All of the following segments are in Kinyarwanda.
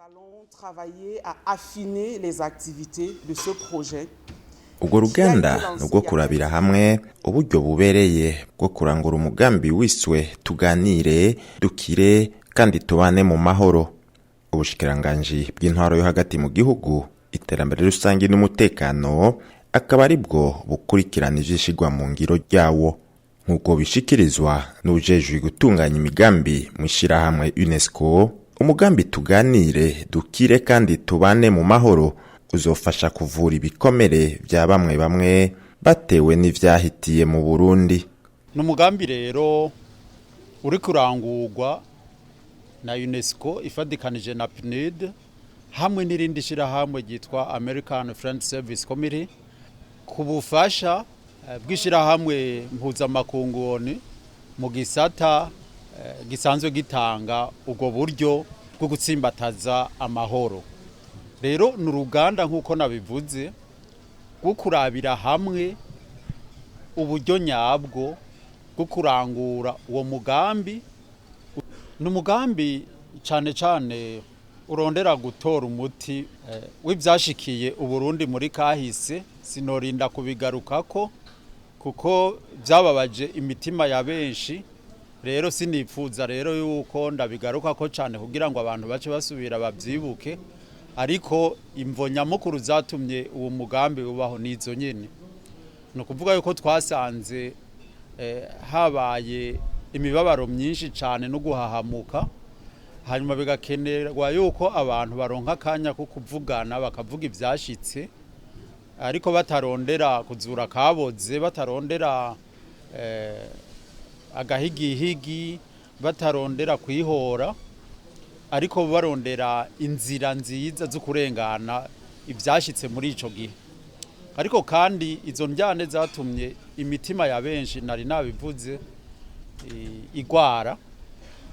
allons travailler à affiner les activités de ce projet. Urwo ruganda nubwo kurabira hamwe uburyo bubereye bwo kurangura umugambi wiswe tuganire dukire kandi tubane mu mahoro. Ubushikiranganji bw'intwaro yo hagati mu gihugu, iterambere rusange n'umutekano akaba ari bwo bukurikirana ivyishigwa mu ngiro ryawo, nk'uko bishikirizwa n'ujejwe gutunganya imigambi mu ishirahamwe UNESCO. Umugambi tuganire dukire kandi tubane mu mahoro uzofasha kuvura ibikomere vya bamwe bamwe batewe n'ivyahitiye mu Burundi. N'umugambi rero uri kurangurwa na UNESCO ifadikanije na PNUD hamwe n'irindi shirahamwe ryitwa American Friend Service Committee ku bufasha bw'ishirahamwe mpuzamakungu ONU mu gisata gisanzwe gitanga ubwo buryo bwo gutsimbataza amahoro. Rero n'uruganda nk'uko nabivuze bwo kurabira hamwe uburyo nyabwo bwo kurangura uwo mugambi. N'umugambi cane urondera gutora umuti w'ivyashikiye Uburundi muri kahise. Sinorinda kubigarukako kuko vyababaje imitima ya benshi. Rero sinifuza rero yuko ndabigarukako cane kugira ngo abantu bace basubira bavyibuke, ariko imvo nyamukuru zatumye uwo mugambi ubaho nizo nyene. No kuvuga yuko twasanze habaye imibabaro myinshi cane no guhahamuka, hanyuma bigakenerwa yuko abantu baronka akanya ko kuvugana bakavuga ivyashitse, ariko batarondera kuzura kaboze, batarondera agahigihigi, batarondera kwihora, ariko barondera inzira nziza zo kurengana ivyashitse muri ico gihe. Ariko kandi izo njyane zatumye imitima ya benshi nari nabivuze igwara,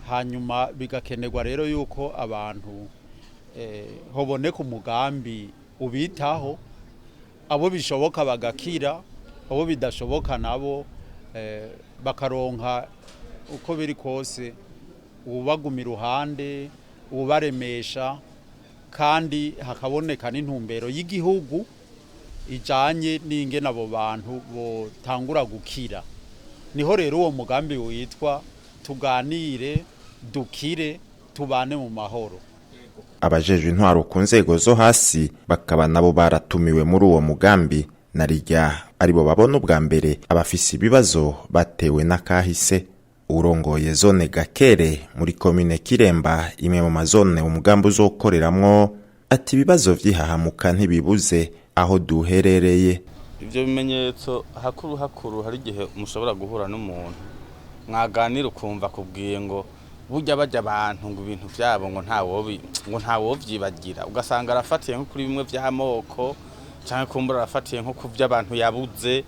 hanyuma bigakenerwa rero yuko abantu hoboneka umugambi ubitaho, abo bishoboka bagakira, abo bidashoboka nabo bakaronka uko biri kose ubagumira iruhande, ubaremesha, kandi hakaboneka n'intumbero y'igihugu ijanye n'ingene abo bantu botangura gukira. Niho rero uwo mugambi witwa tuganire dukire tubane mu mahoro. Abajejwe intwaro ku nzego zo hasi bakaba nabo baratumiwe muri uwo mugambi, narirya aribo babona ubwa mbere abafise ibibazo batewe n'akahise. Urongoye zone Gakere muri komine Kiremba, imwe mu mazone umugambi uzokoreramwo, ati ibibazo vyihahamuka ntibibuze aho duherereye. Ivyo bimenyetso hakuru hari igihe mushobora guhura n'umuntu mwaganira ukumva kubwiye ngo burya bajya abantu ngo ibintu vyabo ngo ntawovyibagira, ugasanga arafatiye nko kuri bimwe vy'amoko canke kumbura arafatiye nko ku vy'abantu yabuze.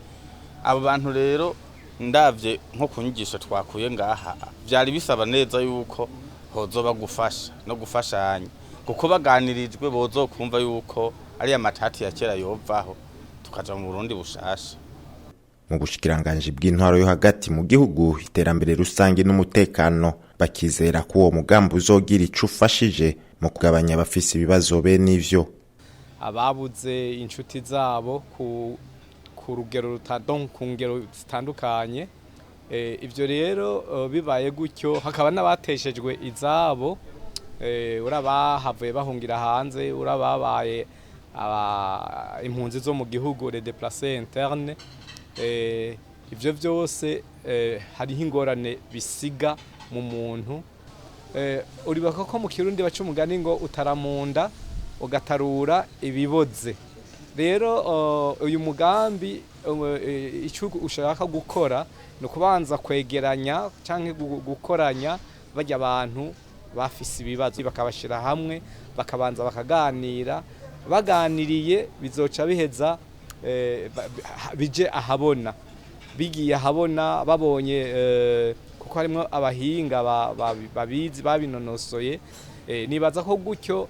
Abo bantu rero ndavye nko kunyigisha twakuye ngaha vyari bisaba neza yuko hozoba gufasha no gufashanya, kuko baganirijwe bozokumva yuko ari amatati ya kera yovaho tukaja mu Burundi bushasha. Mu bushikiranganji bw'intwaro yo hagati mu gihugu, iterambere rusange n'umutekano bakizera ko uwo mugambi uzogira ico ufashije mu kugabanya abafise ibibazo bene ivyo. Ababuze inshuti zabo ku rugero ku ngero zitandukanye, ivyo rero bibaye gutyo hakaba n'abateshejwe izabo, urabahavuye bahungira hanze, urababaye impunzi zo mu gihugu, les déplacés internes. Ivyo vyose hariho ingorane bisiga mu muntu. Uribaka ko mu Kirundi baca umugani ngo utaramunda ugatarura ibiboze. Rero uyu mugambi icyo ushaka gukora no kubanza kwegeranya canke gukoranya bajya abantu bafise ibibazo bakabashira hamwe, bakabanza bakaganira, baganiriye bizoca biheza bije ahabona. Bigiye ahabona babonye kuko harimo abahinga babizi babinonosoye, nibaza ko gutyo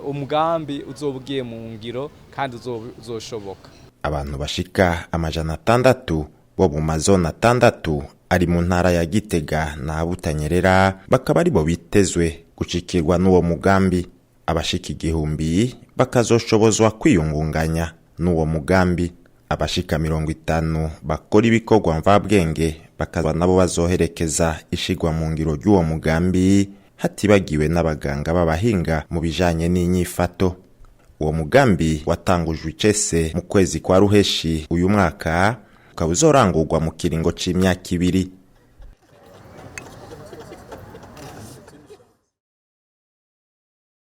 umugambi uzobugiye mu ngiro kandi uzoshoboka. Abantu bashika 600 bo mu mazone 6 ari mu ntara ya Gitega na Butanyerera bakaba ari bo bitezwe gucikirwa n'uwo mugambi. abashika 1000 bakazoshobozwa kwiyungunganya n'uwo mugambi. Abashika 50 bakora ibikorwa mvabwenge bakaza nabo bazoherekeza ishigwa mu ngiro ry'uwo mugambi, hatibagiwe n'abaganga b'abahinga mu bijanye n'inyifato. Uwo mugambi watangujwe icese mu kwezi kwa Ruheshi uyu mwaka, ukaba uzorangurwa mu kiringo c'imyaka 2.